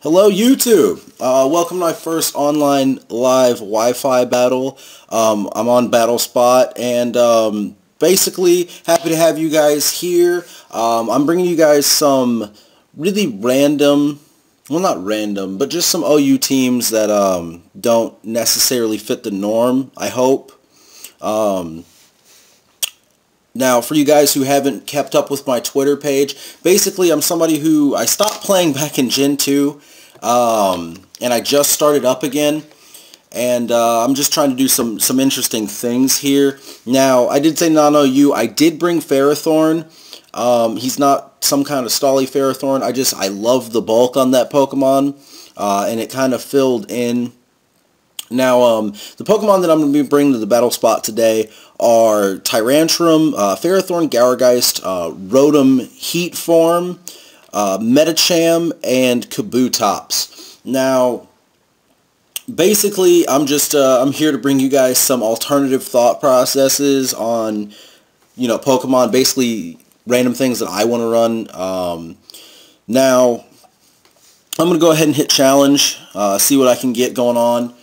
Hello YouTube! Welcome to my first online live Wi-Fi battle. I'm on BattleSpot and basically happy to have you guys here. I'm bringing you guys some really random, well not random, but just some OU teams that don't necessarily fit the norm, I hope. Now, for you guys who haven't kept up with my Twitter page, basically I'm somebody who, I stopped playing back in Gen 2, and I just started up again, and I'm just trying to do some interesting things here. Now, I did say non-OU, I did bring Ferrothorn. He's not some kind of stally Ferrothorn, I love the bulk on that Pokemon, and it kind of filled in. Now, the Pokemon that I'm going to be bringing to the battle spot today are Tyrantrum, Ferrothorn, Gourgeist, Rotom Heat Form, Medicham, and Kabutops. Now, basically, I'm here to bring you guys some alternative thought processes on, Pokemon, basically random things that I want to run. Now, I'm going to go ahead and hit challenge, see what I can get going on.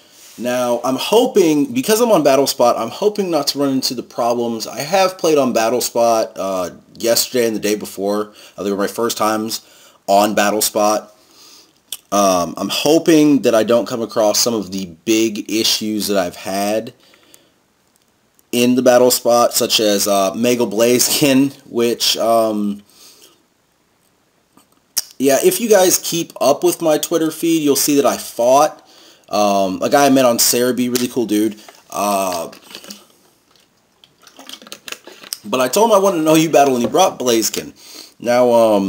Now, I'm hoping, because I'm on BattleSpot, I'm hoping not to run into the problems. I have played on BattleSpot yesterday and the day before. They were my first times on BattleSpot. I'm hoping that I don't come across some of the big issues that I've had in the BattleSpot, such as Mega Blaziken, which, yeah, if you guys keep up with my Twitter feed, you'll see that I fought a guy I met on Cerebi, really cool dude. But I told him I wanted to know you battle, and he brought Blaziken. Now,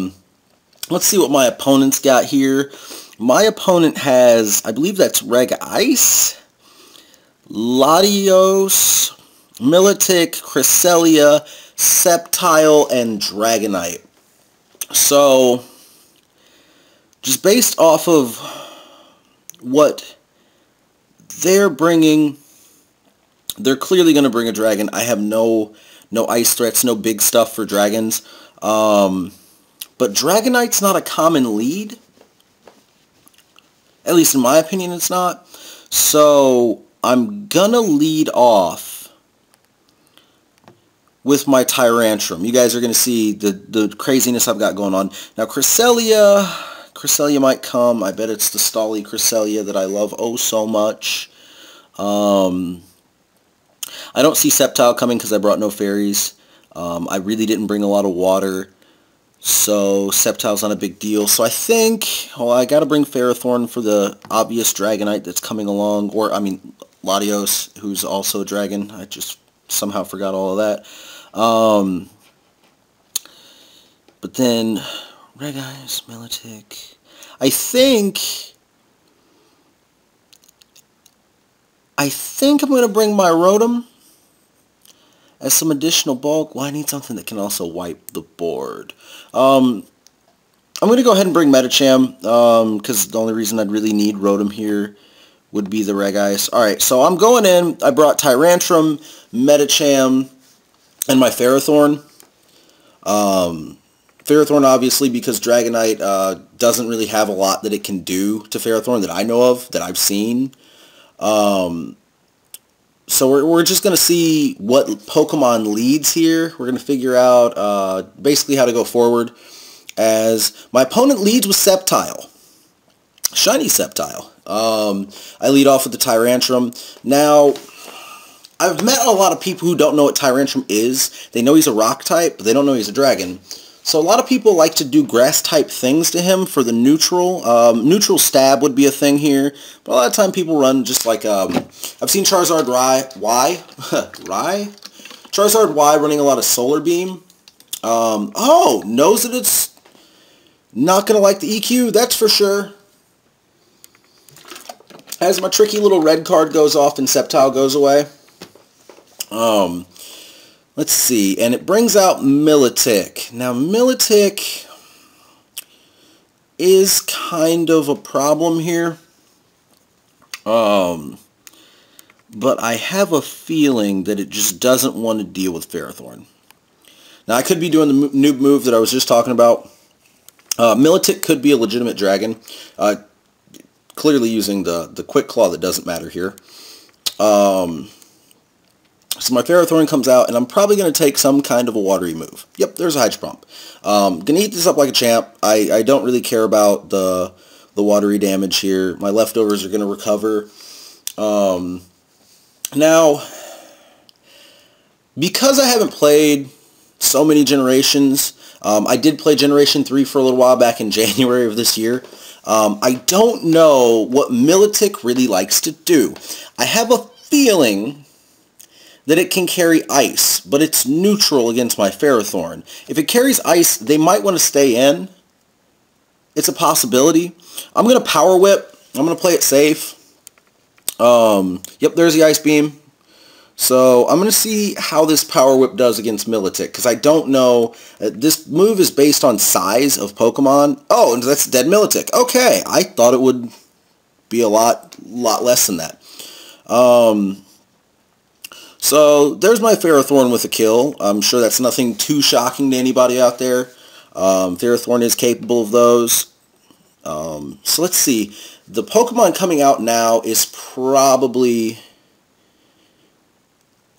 let's see what my opponent's got here. My opponent has, I believe that's Reg Ice, Latios, Milotic, Cresselia, Sceptile, and Dragonite. So, just based off of what they're bringing, they're clearly going to bring a dragon. I have no ice threats, no big stuff for dragons. But Dragonite's not a common lead. At least in my opinion it's not. So I'm going to lead off with my Tyrantrum. You guys are going to see the craziness I've got going on. Now Cresselia might come. I bet it's the stally Cresselia that I love oh so much. I don't see Sceptile coming because I brought no fairies. I really didn't bring a lot of water, so Sceptile's not a big deal. So I think, well, I got to bring Ferrothorn for the obvious Dragonite that's coming along, or, I mean, Latios, who's also a dragon. I just somehow forgot all of that. But then Regice, Milotic. I think I'm going to bring my Rotom as some additional bulk. Well, I need something that can also wipe the board. I'm going to go ahead and bring Medicham, because the only reason I'd really need Rotom here would be the Regice. Alright, so I'm going in. I brought Tyrantrum, Medicham, and my Ferrothorn. Ferrothorn, obviously, because Dragonite doesn't really have a lot that it can do to Ferrothorn that I know of, that I've seen. So we're just going to see what Pokemon leads here. We're going to figure out basically how to go forward. As my opponent leads with Sceptile. Shiny Sceptile. I lead off with the Tyrantrum. Now, I've met a lot of people who don't know what Tyrantrum is. They know he's a rock type, but they don't know he's a dragon. So a lot of people like to do grass-type things to him for the neutral. Neutral stab would be a thing here. But a lot of time people run just like, I've seen Charizard Charizard Y running a lot of Solar Beam. Oh, knows that it's not going to like the EQ, that's for sure. As my tricky little red card goes off and Sceptile goes away. Let's see, and it brings out Milotic. Now, Milotic is kind of a problem here. But I have a feeling that it just doesn't want to deal with Ferrothorn. Now, I could be doing the noob move that I was just talking about. Milotic could be a legitimate dragon. clearly using the Quick Claw that doesn't matter here. So my Ferrothorn comes out, and I'm probably going to take some kind of a watery move. Yep, there's a Hydro Pump. Going to eat this up like a champ. I don't really care about the watery damage here. My leftovers are going to recover. Now, because I haven't played so many generations, I did play Generation 3 for a little while back in January of this year. I don't know what Milotic really likes to do. I have a feeling that it can carry ice, but it's neutral against my Ferrothorn. If it carries ice, they might want to stay in. It's a possibility. I'm going to Power Whip. I'm going to play it safe. Yep, there's the Ice Beam. So I'm going to see how this Power Whip does against Milotic, because I don't know. This move is based on size of Pokemon. Oh, and that's dead Milotic. Okay, I thought it would be a lot less than that. So there's my Ferrothorn with a kill. I'm sure that's nothing too shocking to anybody out there. Ferrothorn is capable of those. So let's see. The Pokemon coming out now is probably...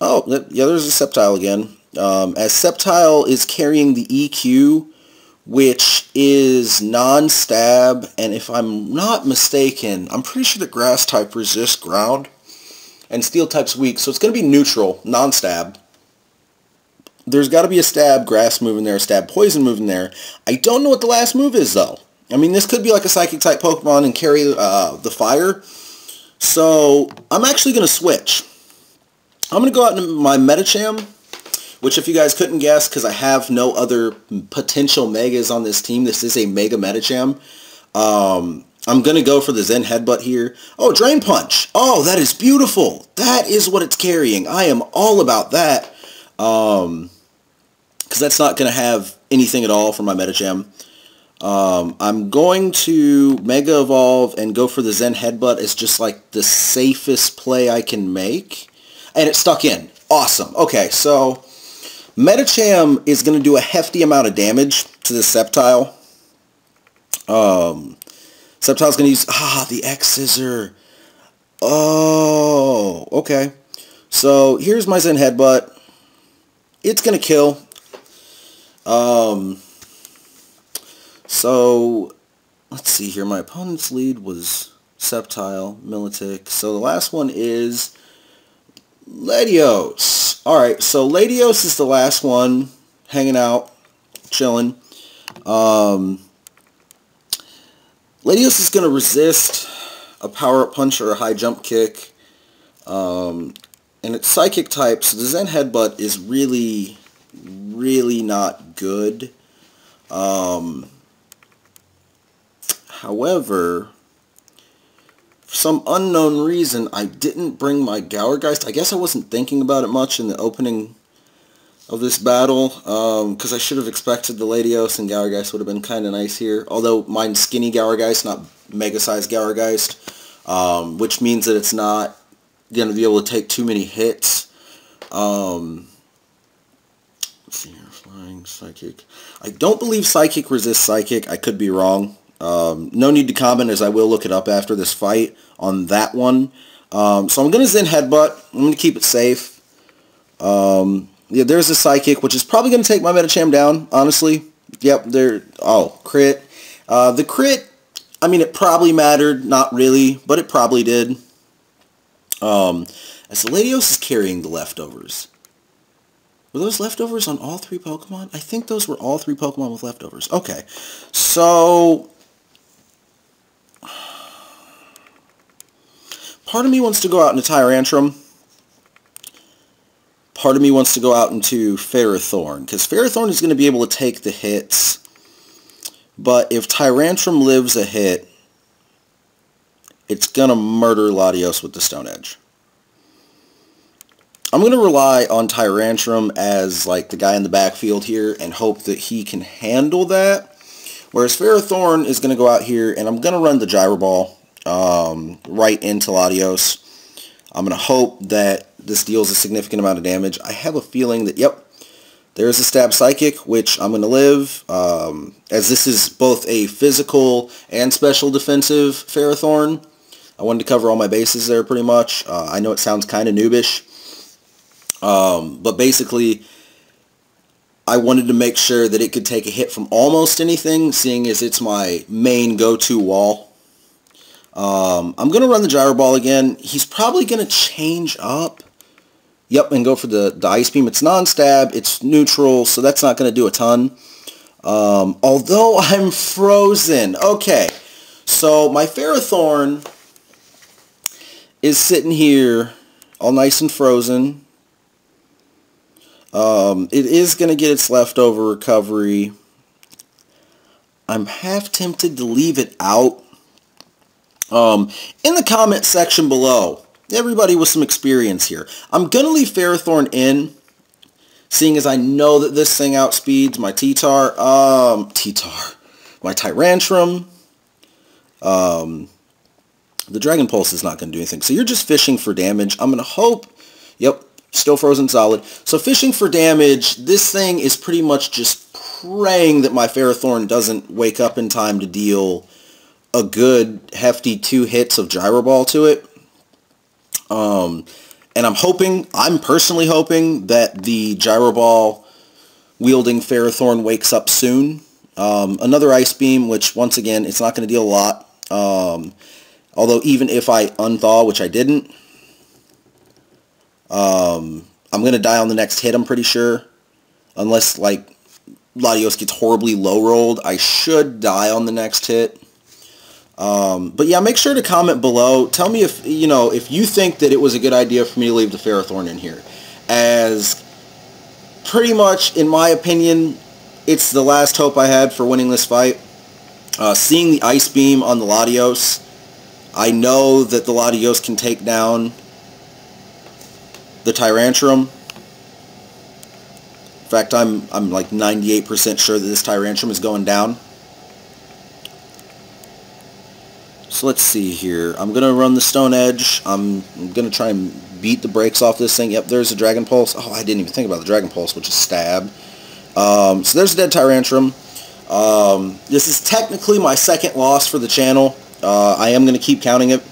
Oh, yeah, there's a Sceptile again. As Sceptile is carrying the EQ, which is non-stab, and if I'm not mistaken, I'm pretty sure that Grass type resists ground, and Steel type's weak, so it's going to be neutral, non-stab. There's got to be a stab Grass move in there, a stab Poison move in there. I don't know what the last move is, though. I mean, this could be like a Psychic type Pokemon and carry the Fire. So I'm actually going to switch. I'm going to go out into my Medicham, which if you guys couldn't guess, because I have no other potential Megas on this team, this is a Mega Medicham. I'm going to go for the Zen Headbutt here. Oh, Drain Punch. Oh, that is beautiful. That is what it's carrying. I am all about that. Because that's not going to have anything at all for my Medicham. I'm going to Mega Evolve and go for the Zen Headbutt as just like the safest play I can make. And it stuck in. Awesome. Okay, so Medicham is going to do a hefty amount of damage to this Sceptile. Sceptile's going to use... the X-Scissor. Oh, okay. So here's my Zen Headbutt. It's going to kill. So let's see here. My opponent's lead was Sceptile, Milotic. So the last one is Latios. Alright, so Latios is the last one hanging out, chilling. Latios is going to resist a power-up punch or a high jump kick. And it's Psychic type, so the Zen Headbutt is really not good. However, for some unknown reason, I didn't bring my Gourgeist. I guess I wasn't thinking about it much in the opening of this battle, because I should have expected the Latios and Gourgeist would have been kind of nice here. Although mine's skinny Gourgeist, not mega-sized Gourgeist, which means that it's not going to be able to take too many hits. Let's see here, Flying, Psychic. I don't believe Psychic resists Psychic. I could be wrong. No need to comment, as I will look it up after this fight on that one. So I'm going to Zen Headbutt. I'm going to keep it safe. Yeah, there's a Psychic, which is probably going to take my Medicham down, honestly. Yep, there. Oh, crit. The crit, I mean, it probably mattered. Not really, but it probably did. As the Latios is carrying the leftovers. Were those leftovers on all three Pokemon? I think those were all three Pokemon with leftovers. Okay, so part of me wants to go out into Tyrantrum. Part of me wants to go out into Ferrothorn, because Ferrothorn is going to be able to take the hits. But if Tyrantrum lives a hit, it's going to murder Latios with the Stone Edge. I'm going to rely on Tyrantrum as like the guy in the backfield here and hope that he can handle that. Whereas Ferrothorn is going to go out here and I'm going to run the Gyro Ball right into Latios. I'm going to hope that this deals a significant amount of damage. I have a feeling that, yep, there's a Stab Psychic, which I'm going to live, as this is both a physical and special defensive Ferrothorn. I wanted to cover all my bases there pretty much. I know it sounds kind of noobish, but basically I wanted to make sure that it could take a hit from almost anything, seeing as it's my main go-to wall. I'm going to run the gyro ball again. He's probably going to change up. Yep, and go for the ice beam. It's non-stab, it's neutral, so that's not going to do a ton. Although I'm frozen. Okay, so my Ferrothorn is sitting here all nice and frozen. It is going to get its leftover recovery. I'm half tempted to leave it out. In the comment section below, everybody with some experience here, I'm going to leave Ferrothorn in, seeing as I know that this thing outspeeds my my Tyrantrum. The Dragon Pulse is not going to do anything. So you're just fishing for damage. I'm going to hope, yep, still frozen solid. So fishing for damage, this thing is pretty much just praying that my Ferrothorn doesn't wake up in time to deal a good hefty 2 hits of Gyro Ball to it. And I'm personally hoping that the Gyro Ball wielding Ferrothorn wakes up soon. Another Ice Beam, which once again, it's not going to deal a lot. Although even if I unthaw, which I didn't, I'm going to die on the next hit, I'm pretty sure. Unless, like, Latios gets horribly low-rolled, I should die on the next hit. But yeah, make sure to comment below. Tell me if, if you think that it was a good idea for me to leave the Ferrothorn in here. As pretty much, in my opinion, it's the last hope I had for winning this fight. Seeing the Ice Beam on the Latios, I know that the Latios can take down the Tyrantrum. In fact, I'm like 98% sure that this Tyrantrum is going down. So let's see here. I'm going to run the Stone Edge. I'm going to try and beat the brakes off this thing. Yep, there's a Dragon Pulse. Oh, I didn't even think about the Dragon Pulse, which is Stab. So there's a dead Tyrantrum. This is technically my second loss for the channel. I am going to keep counting it.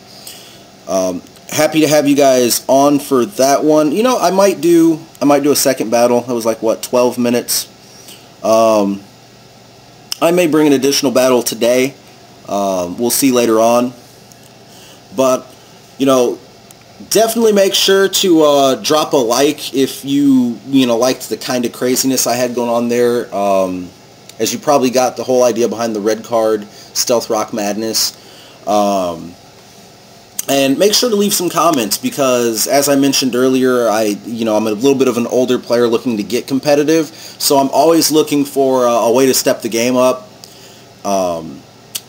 Happy to have you guys on for that one. I might do a second battle. That was like, what, 12 minutes? I may bring an additional battle today. We'll see later on. But, definitely make sure to drop a like if you liked the kind of craziness I had going on there. As you probably got the whole idea behind the red card, Stealth Rock Madness. And make sure to leave some comments because, as I mentioned earlier, I'm a little bit of an older player looking to get competitive. So I'm always looking for a way to step the game up.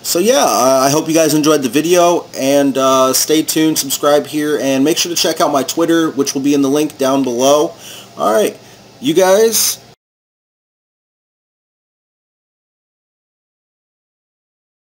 So yeah, I hope you guys enjoyed the video, and stay tuned, subscribe here, and make sure to check out my Twitter, which will be in the link down below. Alright, you guys